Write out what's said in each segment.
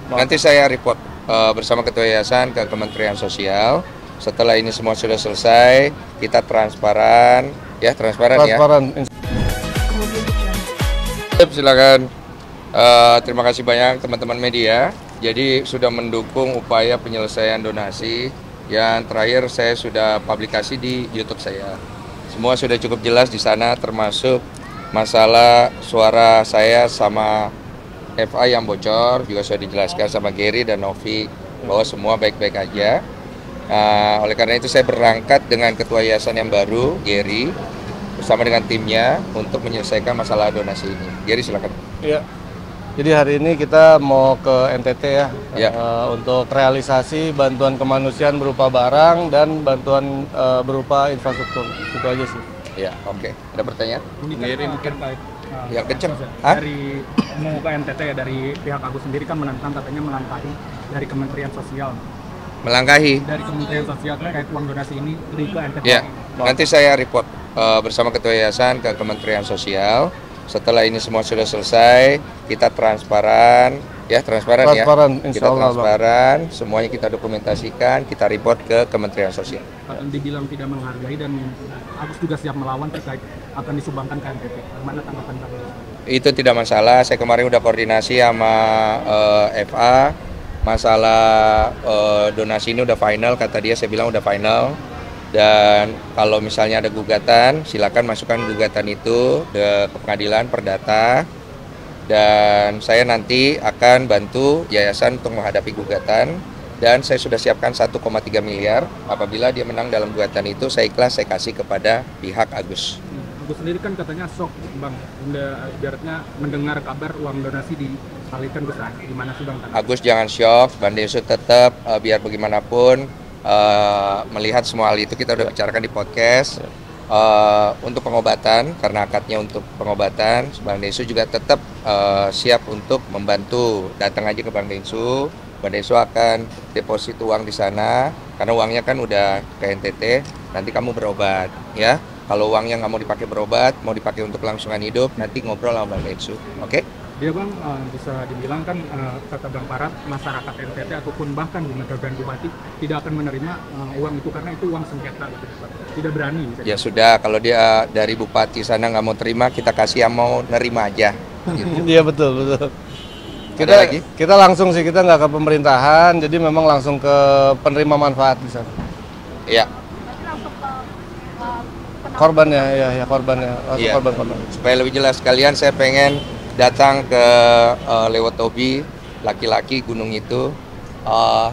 Nanti saya report bersama Ketua Yayasan ke Kementerian Sosial. Setelah ini semua sudah selesai, kita transparan, ya transparan. Ya. Silakan. Terima kasih banyak teman-teman media. Jadi sudah mendukung upaya penyelesaian donasi. Yang terakhir saya sudah publikasi di YouTube saya. Semua sudah cukup jelas di sana, termasuk masalah suara saya sama FA yang bocor juga sudah dijelaskan sama Gary dan Novi bahwa semua baik-baik aja. Oleh karena itu saya berangkat dengan Ketua Yayasan yang baru, Gary, bersama dengan timnya untuk menyelesaikan masalah donasi ini. Gary silakan. Iya. Jadi hari ini kita mau ke NTT ya. Untuk realisasi bantuan kemanusiaan berupa barang dan bantuan berupa infrastruktur. Itu aja sih. Ya, oke. Ada pertanyaan? Gary mungkin yang kenceng. Dari mau ke NTT ya, dari pihak Agus sendiri kan menentang, katanya melangkahi dari Kementerian Sosial. Melangkahi? Dari Kementerian Sosial terkait uang donasi ini ke NTT. Ya, nanti saya report bersama Ketua Yayasan ke Kementerian Sosial. Setelah ini semua sudah selesai, kita transparan, ya transparan ya. Kita transparan, semuanya kita dokumentasikan, kita report ke Kementerian Sosial. Dibilang tidak menghargai dan Agus juga siap melawan terkait akan disumbangkan ke NTT. Bagaimana tanggapan Bapak? Itu tidak masalah. Saya kemarin udah koordinasi sama FA. Masalah donasi ini udah final, kata dia. Saya bilang udah final. Dan kalau misalnya ada gugatan, silakan masukkan gugatan itu ke pengadilan perdata. Dan saya nanti akan bantu yayasan untuk menghadapi gugatan. Dan saya sudah siapkan 1,3 miliar. Apabila dia menang dalam gugatan itu, saya ikhlas, saya kasih kepada pihak Agus. Agus sendiri kan katanya shock, Bang. Ibaratnya mendengar kabar uang donasi dialihkan ke sana. Gimana sih, Bang? Agus jangan shock, Bang Desu tetap biar bagaimanapun melihat semua hal itu kita udah bicarakan di podcast. Untuk pengobatan, karena akadnya untuk pengobatan, Bang Desu juga tetap siap untuk membantu. Datang aja ke Bang Desu. Bang Desu akan deposit uang di sana, karena uangnya kan udah ke NTT, nanti kamu berobat, ya. Kalau uangnya nggak mau dipakai berobat, mau dipakai untuk kelangsungan hidup, nanti ngobrol sama Bang Desu, oke? Dia Bang, bisa dibilang kan, kata Bang Parat, masyarakat NTT ataupun bahkan Lembaga Bupati tidak akan menerima uang itu karena itu uang sengketa, gitu. Tidak berani. Ya sudah, kalau dia dari Bupati sana nggak mau terima, kita kasih yang mau nerima aja. Gitu. Iya betul. Kita langsung sih, kita nggak ke pemerintahan, jadi memang langsung ke penerima manfaat di sana. Iya. Korbannya, ya korbannya. Iya. Korban. Supaya lebih jelas sekalian, saya pengen datang ke lewat Tobi, laki-laki gunung itu,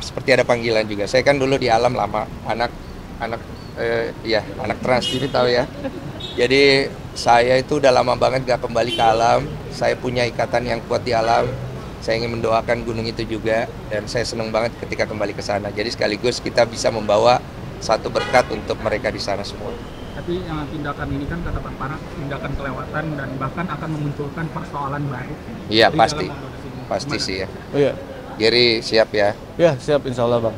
seperti ada panggilan juga. Saya kan dulu di alam lama, anak trans, jadi tahu ya. Jadi saya itu udah lama banget gak kembali ke alam. Saya punya ikatan yang kuat di alam. Saya ingin mendoakan gunung itu juga, dan saya senang banget ketika kembali ke sana. Jadi sekaligus kita bisa membawa satu berkat untuk mereka di sana semua. Tapi yang tindakan ini kan kata Bang Parat, tindakan kelewatan dan bahkan akan memunculkan persoalan baru. Iya pasti sih ya. Oh, iya. Gary siap ya? Ya siap, insya Allah Bang.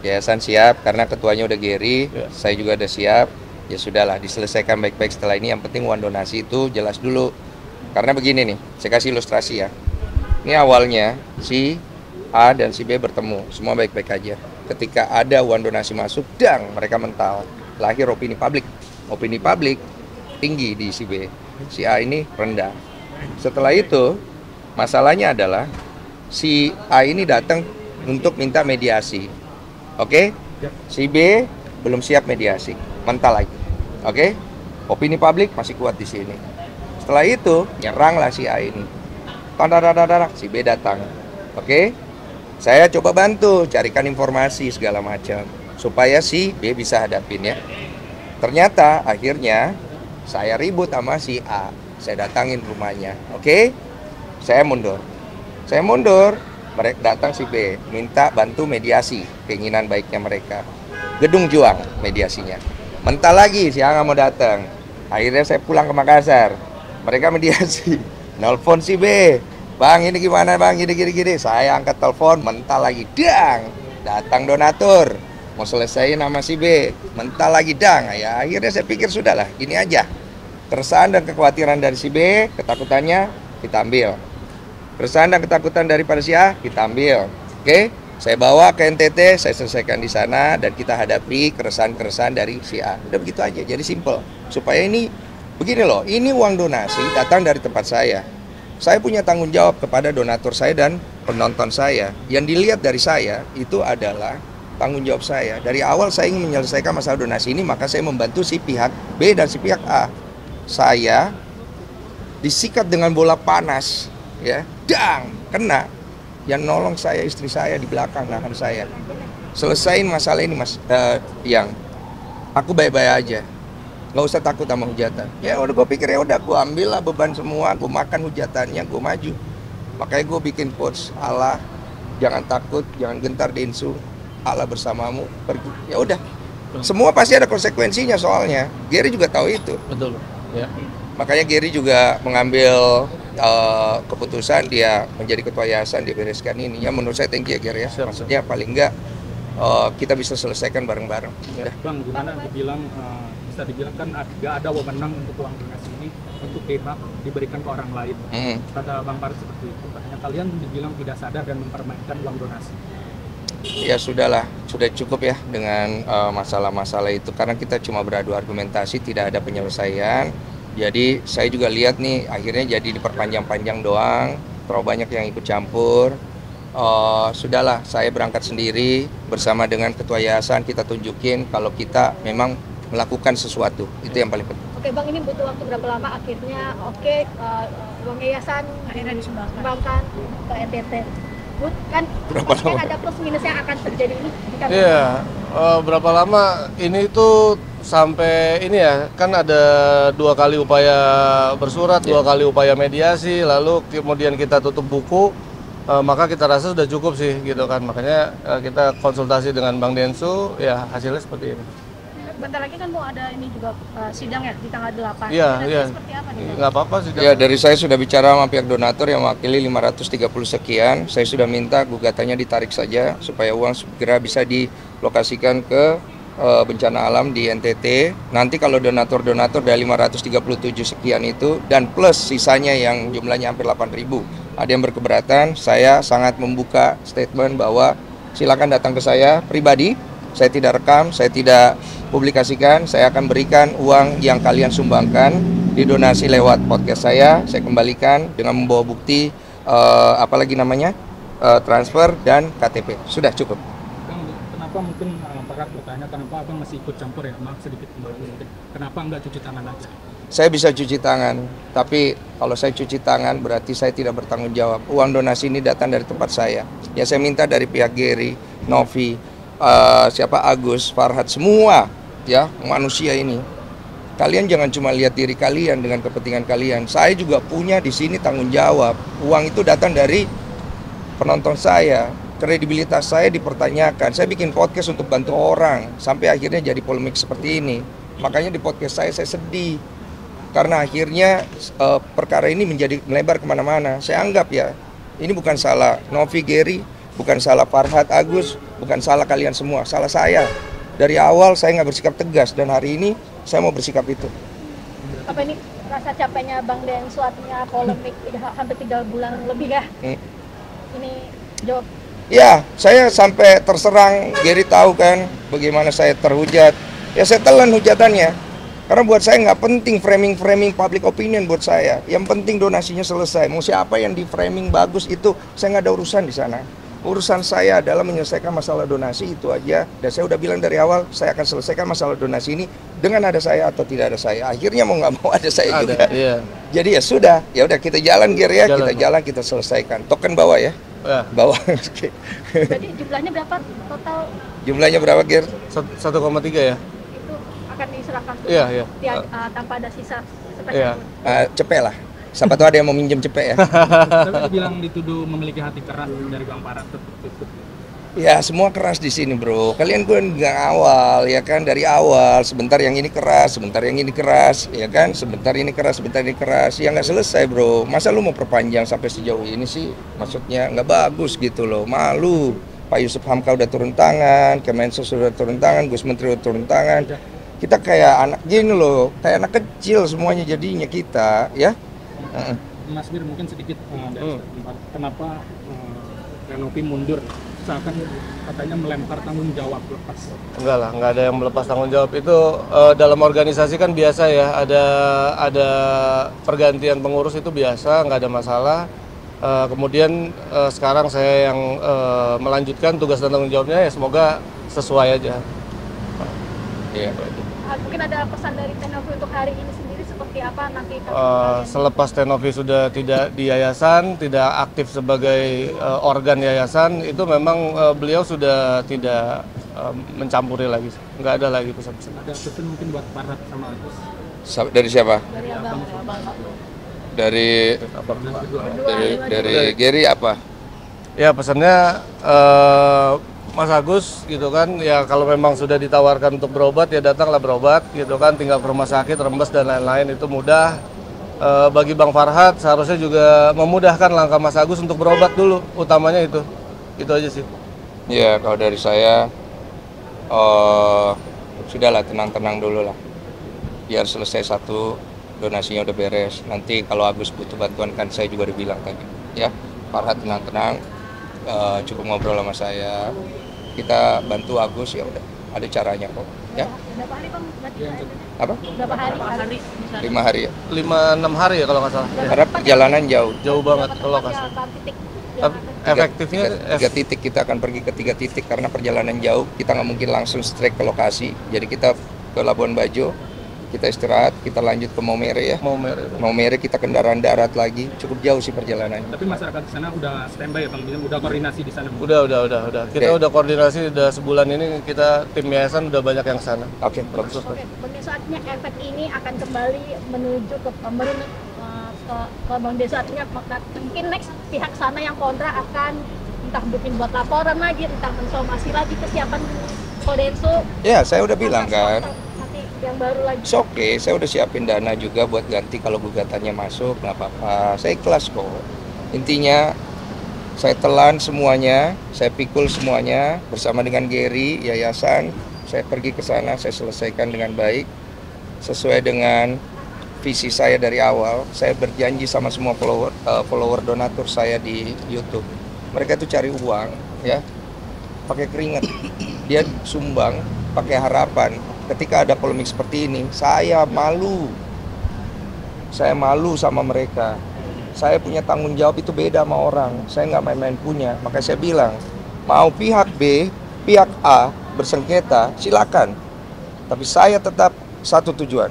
Yayasan siap karena ketuanya udah Gary, ya. Saya juga udah siap. Ya sudahlah, diselesaikan baik-baik setelah ini. Yang penting uang donasi itu jelas dulu. Karena begini nih, saya kasih ilustrasi ya. Ini awalnya si A dan si B bertemu, semua baik-baik aja. Ketika ada uang donasi masuk, mereka mental. Lahir opini publik. Opini publik tinggi di si B. Si A ini rendah. Setelah itu, masalahnya adalah si A ini datang untuk minta mediasi. Oke? Si B belum siap mediasi, mental lagi. Oke? Opini publik masih kuat di sini. Setelah itu, nyeranglah si A ini. Si B datang. Oke? Saya coba bantu, carikan informasi segala macam supaya si B bisa hadapin ya. Ternyata akhirnya saya ribut sama si A. Saya datangin rumahnya. Oke? Saya mundur. Mereka datang si B, minta bantu mediasi keinginan baiknya mereka. Gedung Juang mediasinya. Mental lagi si A nggak mau datang. Akhirnya saya pulang ke Makassar. Mereka mediasi. Nelfon si B. Bang ini gimana bang, gini. Saya angkat telepon, mental lagi, datang donatur, mau selesaiin sama si B, mental lagi, ya akhirnya saya pikir sudahlah, gini aja. Keresahan dan kekhawatiran dari si B, ketakutannya kita ambil. Keresahan dan ketakutan daripada si A kita ambil. Oke, saya bawa ke NTT, saya selesaikan di sana dan kita hadapi keresahan-keresahan dari si A. Udah begitu aja, jadi simple. Supaya ini begini loh, ini uang donasi datang dari tempat saya. Saya punya tanggung jawab kepada donatur saya dan penonton saya. Yang dilihat dari saya itu adalah tanggung jawab saya. Dari awal saya ingin menyelesaikan masalah donasi ini, maka saya membantu si pihak B dan si pihak A. Saya disikat dengan bola panas, ya, dang, kena. Yang nolong saya istri saya di belakang nahan saya. Selesain masalah ini mas, yang aku baik-baik aja. Nggak usah takut sama hujatan. Ya udah gue pikir ya udah gue ambil lah beban semua, gue makan hujatannya, gue maju. Makanya gue bikin quotes Allah, jangan takut, jangan gentar Densu, Allah bersamamu, pergi. Ya udah, semua pasti ada konsekuensinya soalnya. Gary juga tahu itu. Betul. Ya. Makanya Gary juga mengambil keputusan dia menjadi ketua yayasan, dia bereskan ini. Ya menurut saya thank you ya Gary ya. Maksudnya paling enggak kita bisa selesaikan bareng-bareng. Ya. Bang, gimana dibilang bisa dibilang kan nggak ada wewenang untuk uang donasi ini untuk diberikan ke orang lain. Kata Bang Parad seperti itu. Katanya kalian dibilang tidak sadar dan mempermainkan uang donasi. Ya sudahlah, sudah cukup ya dengan masalah-masalah itu karena kita cuma beradu argumentasi, tidak ada penyelesaian. Jadi saya juga lihat nih akhirnya jadi diperpanjang-panjang doang, terlalu banyak yang ikut campur. Sudahlah, saya berangkat sendiri bersama dengan ketua yayasan, kita tunjukin kalau kita memang melakukan sesuatu, itu yang paling penting. Oke Bang, ini butuh waktu berapa lama akhirnya uang yayasan akhirnya disumbangkan ke NTT? Kan berapa lama? Ada plus minus yang akan terjadi ini? Iya, berapa lama ini tuh sampai ini ya, kan ada 2 kali upaya bersurat, 2 kali upaya mediasi, lalu kemudian kita tutup buku, maka kita rasa sudah cukup sih gitu kan, makanya kita konsultasi dengan Bang Densu, ya hasilnya seperti ini. Bentar lagi kan mau ada ini juga sidang ya di tanggal 8. Iya, iya. Seperti apa nih? Nggak apa-apa sidang. Ya dari saya sudah bicara sama pihak donatur yang mewakili 530 sekian. Saya sudah minta gugatannya ditarik saja supaya uang segera bisa dilokasikan ke bencana alam di NTT. Nanti kalau donatur-donatur dari 537 sekian itu dan plus sisanya yang jumlahnya hampir 8.000 ada yang berkeberatan, saya sangat membuka statement bahwa silakan datang ke saya pribadi. Saya tidak rekam, saya tidak publikasikan, saya akan berikan uang yang kalian sumbangkan didonasi lewat podcast saya kembalikan dengan membawa bukti apalagi namanya transfer dan KTP. Sudah cukup. Bang, kenapa mungkin Parad bertanya kenapa Abang masih ikut campur ya? Maaf sedikit mungkin. Kenapa nggak cuci tangan aja? Saya bisa cuci tangan, tapi kalau saya cuci tangan berarti saya tidak bertanggung jawab. Uang donasi ini datang dari tempat saya. Ya saya minta dari pihak Gary, Novi, siapa Agus, Farhad, semua ya manusia ini. Kalian jangan cuma lihat diri kalian dengan kepentingan kalian. Saya juga punya di sini tanggung jawab. Uang itu datang dari penonton saya. Kredibilitas saya dipertanyakan. Saya bikin podcast untuk bantu orang sampai akhirnya jadi polemik seperti ini. Makanya di podcast saya sedih karena akhirnya perkara ini menjadi melebar kemana-mana. Saya anggap ya ini bukan salah Novi, Gary, bukan salah Farhad, Agus, bukan salah kalian semua, salah saya. Dari awal saya nggak bersikap tegas dan hari ini saya mau bersikap itu. Apa ini rasa capeknya Bang Densu artinya polemik hampir 3 bulan lebih ya? Ini jawab. Ya, saya sampai terserang, Gary tahu kan bagaimana saya terhujat. Ya saya telan hujatannya. Karena buat saya nggak penting framing public opinion buat saya. Yang penting donasinya selesai. Mau siapa yang di framing bagus itu saya nggak ada urusan di sana. Urusan saya adalah menyelesaikan masalah donasi itu aja. Dan saya udah bilang dari awal, saya akan selesaikan masalah donasi ini dengan ada saya atau tidak ada saya. Akhirnya mau nggak mau ada saya juga. Iya. Jadi ya sudah, ya udah kita jalan Gary ya, kita jalan kita selesaikan. Token bawah ya. Ya. Bawah. Jadi jumlahnya berapa total? Jumlahnya berapa Gir? 1,3 ya. Itu akan diserahkan tuh. Iya. Tanpa ada sisa Iya. Cepet lah. Siapa tahu ada yang mau minjem cepet ya. Tapi dibilang dituduh memiliki hati keras dari Bang Parad. Ya semua keras di sini bro. Kalian gue nggak awal ya kan, dari awal. Sebentar yang ini keras, sebentar yang ini keras, ya kan. Sebentar ini keras, sebentar ini keras. Ya nggak selesai bro. Masa lu mau perpanjang sampai sejauh ini sih? Maksudnya nggak bagus gitu loh. Malu. Pak Yusuf Hamka udah turun tangan, Kemensos sudah turun tangan, Gus Menteri udah turun tangan. Kita kayak anak gini loh, kayak anak kecil semuanya jadinya kita, ya. Mas Bir mungkin sedikit dari tempat. Kenapa Renovi mundur? Seakan katanya melempar tanggung jawab lepas. Enggak lah, nggak ada yang melepas tanggung jawab. Itu dalam organisasi kan biasa ya, ada pergantian pengurus itu biasa, nggak ada masalah. Kemudian sekarang saya yang melanjutkan tugas dan tanggung jawabnya, ya semoga sesuai aja. Iya. Mungkin ada pesan dari Renovi untuk hari ini sendiri seperti apa nanti? Selepas Renovi sudah tidak di yayasan, tidak aktif sebagai organ yayasan, itu memang beliau sudah tidak mencampuri lagi, nggak ada lagi pesan-pesan. Ada pesan mungkin buat Farhat sama Agus? Dari siapa? Dari abang. Dari Gary apa? Ya pesannya Mas Agus gitu kan, ya kalau memang sudah ditawarkan untuk berobat ya datanglah berobat gitu kan, tinggal ke rumah sakit, rembes dan lain-lain itu mudah. Bagi Bang Farhat seharusnya juga memudahkan langkah Mas Agus untuk berobat dulu, utamanya itu aja sih. Ya kalau dari saya sudahlah tenang-tenang dulu lah, biar selesai satu, donasinya udah beres. Nanti kalau Agus butuh bantuan kan saya juga udah bilang tadi ya, Farhat tenang-tenang, cukup ngobrol sama saya, kita bantu Agus, ya udah ada caranya kok ya. Berapa hari Bang? Apa? Berapa hari? 5 hari ya. 5-6 hari ya kalau nggak salah. Karena perjalanan jauh Banget ke lokasi. Tapi efektifnya tiga titik, kita akan pergi ke 3 titik karena perjalanan jauh, kita nggak mungkin langsung straight ke lokasi. Jadi kita ke Labuan Bajo, kita istirahat, kita lanjut ke Maumere ya. Maumere kita kendaraan darat lagi, cukup jauh sih perjalanannya. Tapi masyarakat di sana udah standby ya Bang, udah koordinasi di sana. Udah. Kita udah koordinasi, udah sebulan ini kita tim yayasan udah banyak yang sana. Oke, bagus. Oke, bagi saatnya efek ini akan kembali menuju ke pemerintah, ke Bang Desa, artinya mungkin next pihak sana yang kontra akan entah bikin buat laporan lagi, entah mensomasi lagi kesiapan Kodensu. Ya, saya udah bilang kan. Yang baru lagi. Oke, saya udah siapin dana juga buat ganti kalau gugatannya masuk, nggak apa-apa. Saya ikhlas kok. Intinya saya telan semuanya, saya pikul semuanya bersama dengan Gary, yayasan. Saya pergi ke sana, saya selesaikan dengan baik sesuai dengan visi saya dari awal. Saya berjanji sama semua follower donatur saya di YouTube. Mereka itu cari uang, ya, pakai keringat. Dia sumbang, pakai harapan. Ketika ada polemik seperti ini, saya malu sama mereka. Saya punya tanggung jawab, itu beda sama orang. Saya nggak main-main punya. Makanya saya bilang, mau pihak B, pihak A bersengketa, silakan. Tapi saya tetap satu tujuan.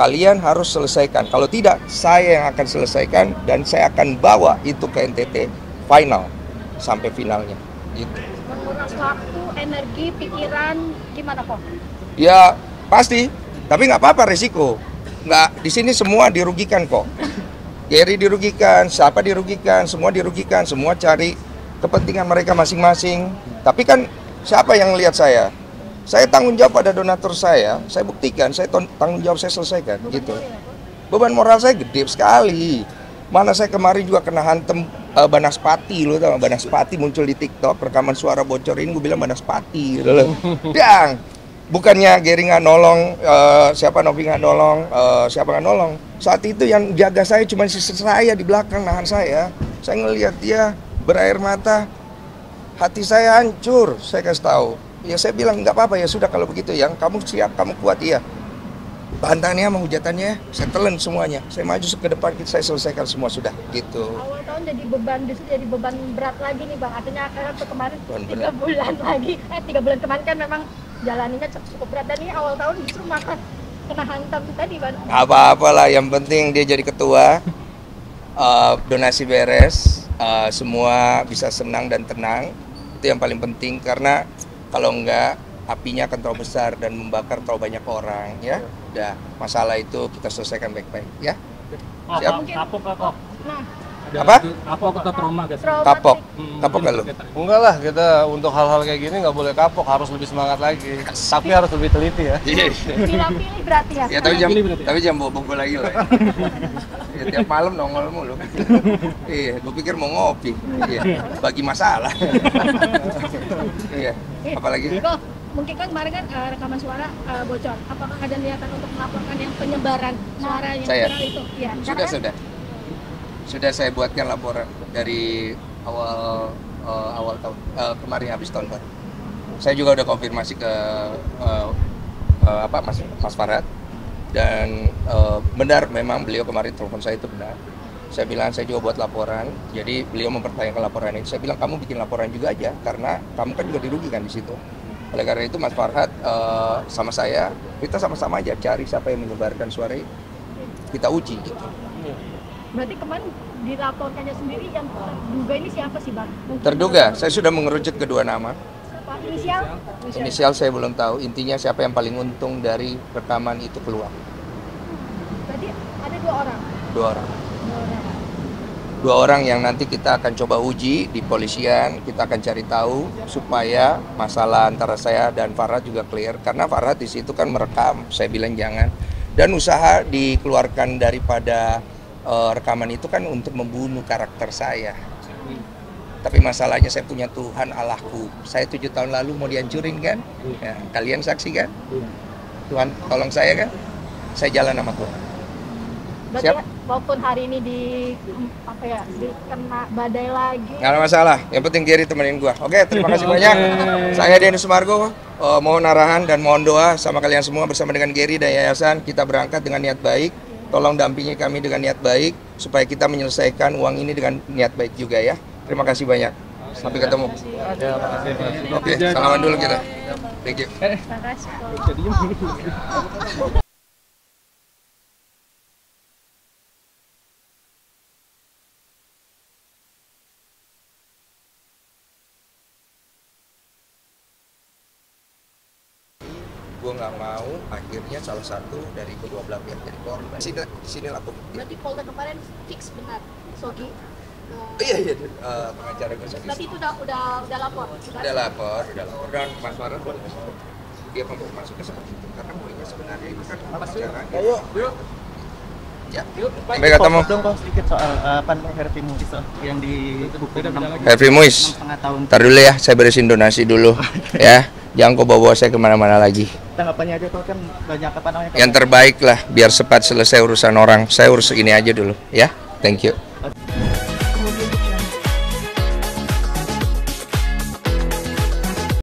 Kalian harus selesaikan. Kalau tidak, saya yang akan selesaikan dan saya akan bawa itu ke NTT final sampai finalnya. Gitu. Menguras waktu, energi, pikiran, gimana kok? Ya pasti, tapi nggak apa-apa resiko. Nggak, di sini semua dirugikan kok. Gary dirugikan, siapa dirugikan, semua cari kepentingan mereka masing-masing. Tapi kan siapa yang lihat saya? Saya tanggung jawab pada donatur saya buktikan, saya tanggung jawab saya selesaikan gitu. Beban moral saya gede sekali. Mana saya kemarin juga kena hantem Banaspati, lo tau Banaspati muncul di TikTok, rekaman suara bocor ini gue bilang Banaspati gitu loh. Dang. Bukannya Gary nggak nolong, Novi nggak nolong, siapa nggak nolong. Saat itu yang jaga saya cuma sisi saya di belakang, nahan saya. Saya ngelihat dia berair mata, hati saya hancur. Saya kasih tahu, ya saya bilang nggak apa-apa ya sudah kalau begitu, yang kamu siap, kamu kuat ya. Bahantannya sama hujatannya, saya telan semuanya. Saya maju ke depan, saya selesaikan semua sudah gitu. Awal tahun jadi beban berat lagi nih Bang. Artinya kan kemarin 3 bulan lagi, 3 bulan kemarin kan memang jalaninya cukup berat, dan ini awal tahun justru makan kena hantam tadi Bang. Apa-apalah, yang penting dia jadi ketua, donasi beres, semua bisa senang dan tenang, itu yang paling penting. Karena kalau enggak, apinya akan terlalu besar dan membakar terlalu banyak orang ya. Udah, masalah itu kita selesaikan baik-baik ya. Siap? Nah, Apa? Kapok atau trauma guys? Kapok nggak lu? Enggak lah, kita untuk hal-hal kayak gini nggak boleh kapok, harus lebih semangat lagi. Tapi harus lebih teliti ya. pilih berarti ya. Ya tapi jangan bobo lagi lah. Ya, tiap malam nongol mulu. Iya, gue pikir mau ngopi. Iya, bagi masalah. Iya, apalagi? Kok mungkin kan kemarin kan rekaman suara bocor. Apakah ada niatan untuk melaporkan yang penyebaran suara yang Saya? viral itu? Ya. Sudah. Sudah saya buatkan laporan dari awal tahun kemarin habis tahun baru. Saya juga udah konfirmasi ke Mas Farhad dan benar memang beliau kemarin telepon saya itu benar. Saya bilang saya juga buat laporan, jadi beliau mempertanyakan laporan ini. Saya bilang kamu bikin laporan juga aja karena kamu kan juga dirugikan di situ. Oleh karena itu Mas Farhad sama saya kita sama-sama aja cari siapa yang menyebarkan suara ini. Kita uji gitu. Berarti kemarin dilaporkannya sendiri yang terduga ini siapa sih Bang? Terduga, saya sudah mengerucut kedua nama. Siapa? Inisial? Inisial saya belum tahu, intinya siapa yang paling untung dari rekaman itu keluar. Berarti ada 2 orang? 2 orang. 2 orang yang nanti kita akan coba uji di polisian, kita akan cari tahu supaya masalah antara saya dan Farhad juga clear. Karena Farhad di situ kan merekam, saya bilang jangan. Dan usaha dikeluarkan daripada rekaman itu kan untuk membunuh karakter saya. Tapi masalahnya saya punya Tuhan Allahku. Saya 7 tahun lalu mau dihancurin kan? Ya, kalian saksi kan? Tuhan tolong saya kan? Saya jalan sama Tuhan. Berarti Siap? walaupun hari ini dikena badai lagi. Nggak ada masalah. Yang penting Gary temenin gua. Oke, terima kasih banyak. Saya Denny Sumargo. Mohon arahan dan mohon doa sama kalian semua bersama dengan Gary dan yayasan. Kita berangkat dengan niat baik. Tolong dampingi kami dengan niat baik supaya kita menyelesaikan uang ini dengan niat baik juga ya. Terima kasih banyak. Sampai ketemu. Oke, salaman dulu kita. Thank you. Terima kasih. Gue nggak mau akhirnya salah satu dari kedua belah pihak jadi korban. Sini lapor. Berarti Polda kemarin fix benar Sogi. Iya, pengacara gue. Berarti itu udah lapor. Udah lapor dan Mas Farhad dia masuknya seperti itu karena poinnya sebenarnya itu kan pengacara. Yuk. Ya. Sampai ketemu. Dong kok sedikit soal Harvey Muiz yang dihukum 6,5 Harvey Muiz. tahun. Ntar dulu ya, saya beresin donasi dulu ya. Jangan kau bawa saya kemana-mana lagi. Tanggapannya aja tuh kan banyak Yang terbaik lah, biar cepat selesai urusan orang. Saya urus ini aja dulu ya. Thank you.